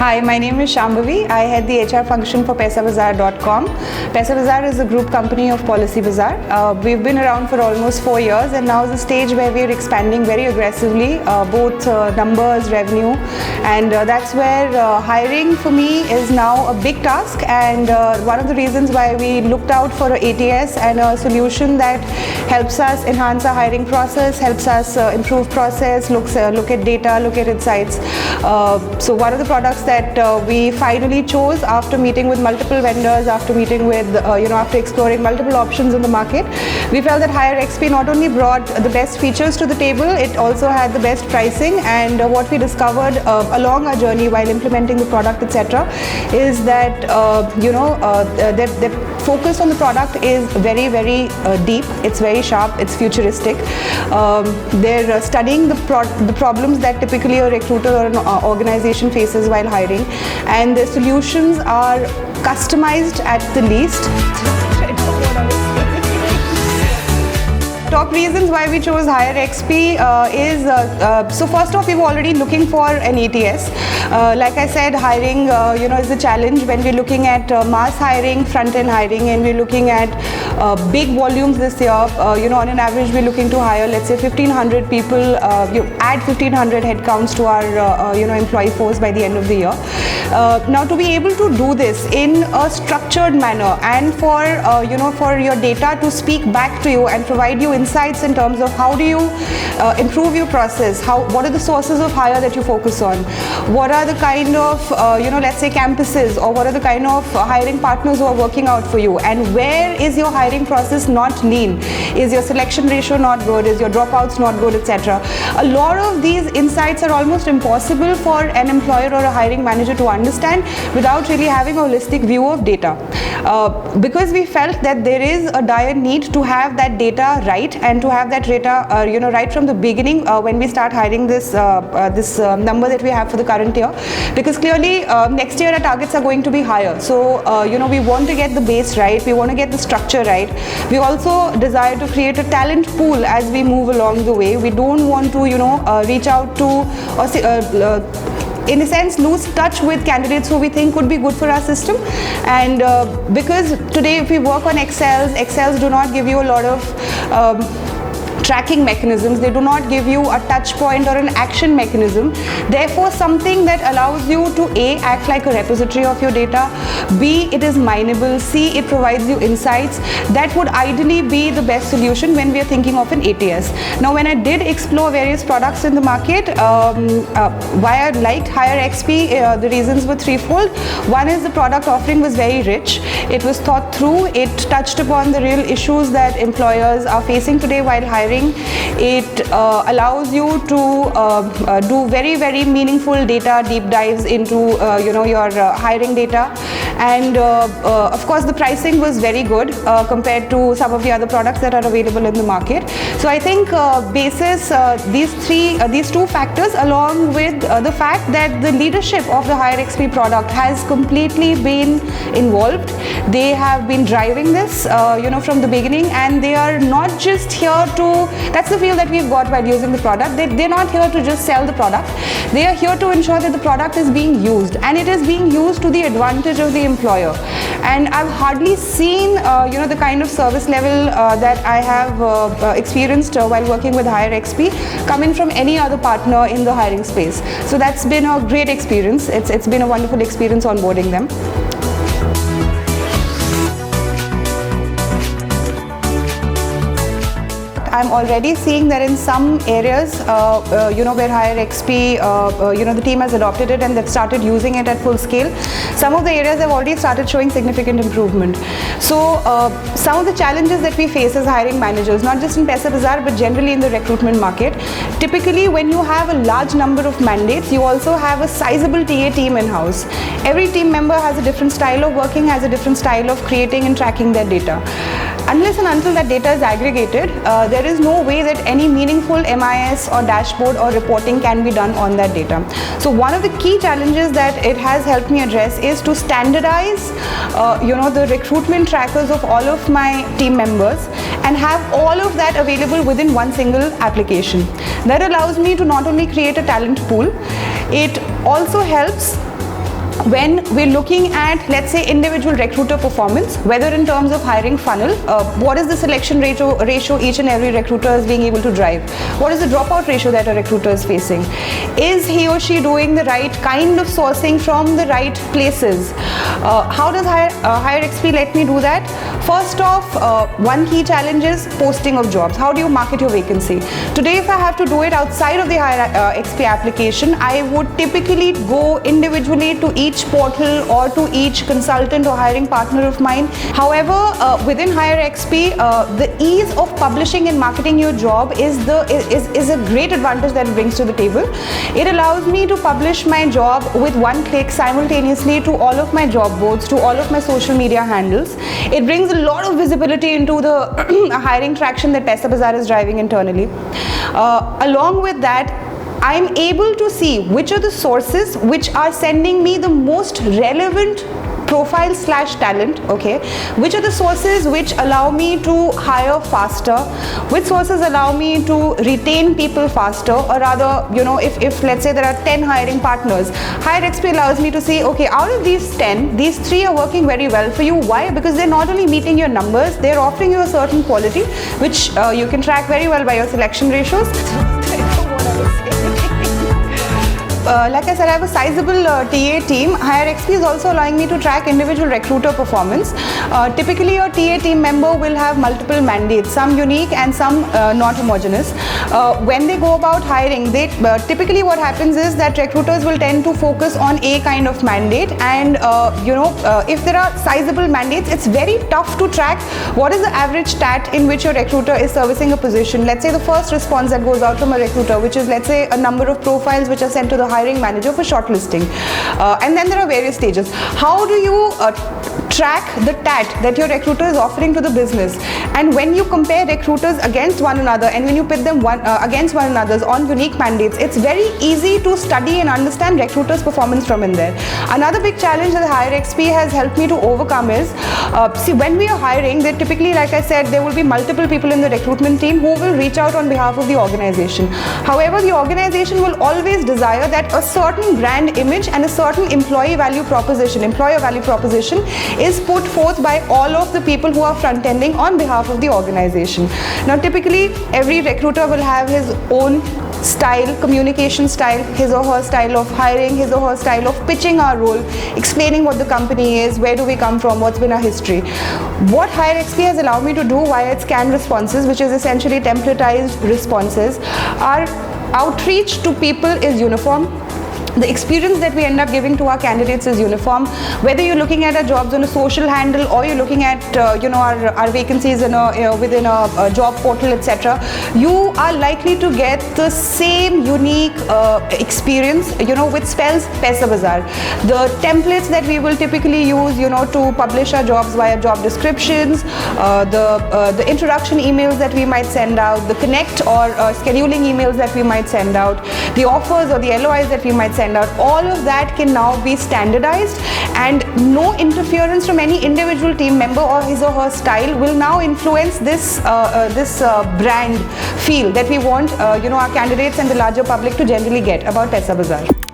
Hi, my name is Shambhavi. I head the HR function for Paisabazaar.com. Paisabazaar is a group company of Policy Bazaar. We've been around for almost 4 years, and now is the stage where we're expanding very aggressively, both numbers, revenue, and that's where hiring for me is now a big task, and one of the reasons why we looked out for an ATS and a solution that helps us enhance our hiring process, helps us improve process, look at data, look at insights. So one of the products that we finally chose after meeting with multiple vendors, after meeting with, after exploring multiple options in the market, we felt that hireXP not only brought the best features to the table, it also had the best pricing. And what we discovered along our journey while implementing the product, etc., is that the focus on the product is very, very deep. It's very sharp. It's futuristic. They're studying the problems that typically a recruiter or an organization faces while hiring, and the solutions are customized at the least. Top reasons why we chose hireXP is, so first off, we were already looking for an ATS. Like I said, hiring is a challenge when we're looking at mass hiring, front-end hiring, and we're looking at big volumes this year. On an average, we're looking to hire, let's say, 1,500 people, add 1,500 headcounts to our employee force by the end of the year. Now, to be able to do this in a structured manner, and for your data to speak back to you and provide you insights in terms of how do you improve your process, what are the sources of hire that you focus on, what are the kind of let's say campuses, or what are the kind of hiring partners who are working out for you, and where is your hiring process not lean, is your selection ratio not good, is your dropouts not good, etc. A lot of these insights are almost impossible for an employer or a hiring manager to understand without really having a holistic view of data, because we felt that there is a dire need to have that data right, and to have that data right from the beginning when we start hiring this number that we have for the current year, because clearly next year our targets are going to be higher. So we want to get the base right, we want to get the structure right. We also desire to create a talent pool as we move along the way. We don't want to reach out to or in a sense lose touch with candidates who we think could be good for our system. And because today if we work on Excels do not give you a lot of tracking mechanisms, they do not give you a touch point or an action mechanism. Therefore, something that allows you to A, act like a repository of your data, B, it is mineable, C, it provides you insights, that would ideally be the best solution when we are thinking of an ATS. Now, when I did explore various products in the market, why I liked hireXP, the reasons were threefold. One is the product offering was very rich. It was thought through. It touched upon the real issues that employers are facing today while hiring. It allows you to do very, very meaningful data deep dives into your hiring data, and of course the pricing was very good compared to some of the other products that are available in the market. So I think basis these two factors, along with the fact that the leadership of the hireXP product has completely been involved. They have been driving this from the beginning, and they are not just here to, that's the feel that we've got while using the product. They're not here to just sell the product. They are here to ensure that the product is being used, and it is being used to the advantage of the employer. And I've hardly seen the kind of service level that I have experienced while working with hireXP coming from any other partner in the hiring space. So that's been a great experience. It's been a wonderful experience onboarding them. I'm already seeing that in some areas, where hireXP, the team has adopted it and they've started using it at full scale. Some of the areas have already started showing significant improvement. So some of the challenges that we face as hiring managers, not just in Paisabazaar but generally in the recruitment market, typically when you have a large number of mandates, you also have a sizable TA team in-house. Every team member has a different style of working, has a different style of creating and tracking their data. Unless and until that data is aggregated, there is no way that any meaningful MIS or dashboard or reporting can be done on that data. So one of the key challenges that it has helped me address is to standardize the recruitment trackers of all of my team members and have all of that available within one single application. That allows me to not only create a talent pool, it also helps when we're looking at, let's say, individual recruiter performance, whether in terms of hiring funnel, what is the selection ratio each and every recruiter is being able to drive? What is the dropout ratio that a recruiter is facing? Is he or she doing the right kind of sourcing from the right places? How does hireXP let me do that? First off, one key challenge is posting of jobs. How do you market your vacancy? Today, if I have to do it outside of the hireXP application, I would typically go individually to each portal or to each consultant or hiring partner of mine. However, within hireXP, the ease of publishing and marketing your job is a great advantage that it brings to the table. It allows me to publish my job with one click simultaneously to all of my job boards, to all of my social media handles. It brings a lot of visibility into the hiring traction that Paisabazaar is driving internally. Along with that, I'm able to see which are the sources which are sending me the most relevant profile / talent, okay? Which are the sources which allow me to hire faster? Which sources allow me to retain people faster? Or rather, you know, if let's say there are 10 hiring partners, hireXP allows me to say, okay, out of these 10, these 3 are working very well for you. Why? Because they're not only meeting your numbers, they're offering you a certain quality, which you can track very well by your selection ratios. Like I said, I have a sizable TA team. hireXP is also allowing me to track individual recruiter performance. Typically, a TA team member will have multiple mandates, some unique and some not homogeneous. When they go about hiring, they typically what happens is that recruiters will tend to focus on a kind of mandate, and if there are sizable mandates, it's very tough to track what is the average stat in which your recruiter is servicing a position. Let's say the first response that goes out from a recruiter, which is, let's say, a number of profiles which are sent to the hiring manager for shortlisting, and then there are various stages. How do you track the TAT that your recruiter is offering to the business? And when you compare recruiters against one another, and when you pit them against one another on unique mandates, it's very easy to study and understand recruiters' performance from in there. Another big challenge that hireXP has helped me to overcome is, see, when we are hiring, there typically, like I said, there will be multiple people in the recruitment team who will reach out on behalf of the organization. However, the organization will always desire that a certain brand image and a certain employer value proposition is put forth by all of the people who are front-ending on behalf of the organization. Now, typically, every recruiter will have his own style, communication style, his or her style of hiring, his or her style of pitching our role, explaining what the company is, where do we come from, what's been our history. What hireXP has allowed me to do via its canned responses, which is essentially templatized responses, our outreach to people is uniform. The experience that we end up giving to our candidates is uniform. Whether you're looking at our jobs on a social handle, or you're looking at our vacancies in within a job portal, etc., you are likely to get the same unique experience, which spells Paisabazaar. The templates that we will typically use, to publish our jobs via job descriptions, the introduction emails that we might send out, the connect or scheduling emails that we might send out, the offers or the LOIs that we might send out, all of that can now be standardized, and no interference from any individual team member or his or her style will now influence this brand feel that we want our candidates and the larger public to generally get about Paisabazaar.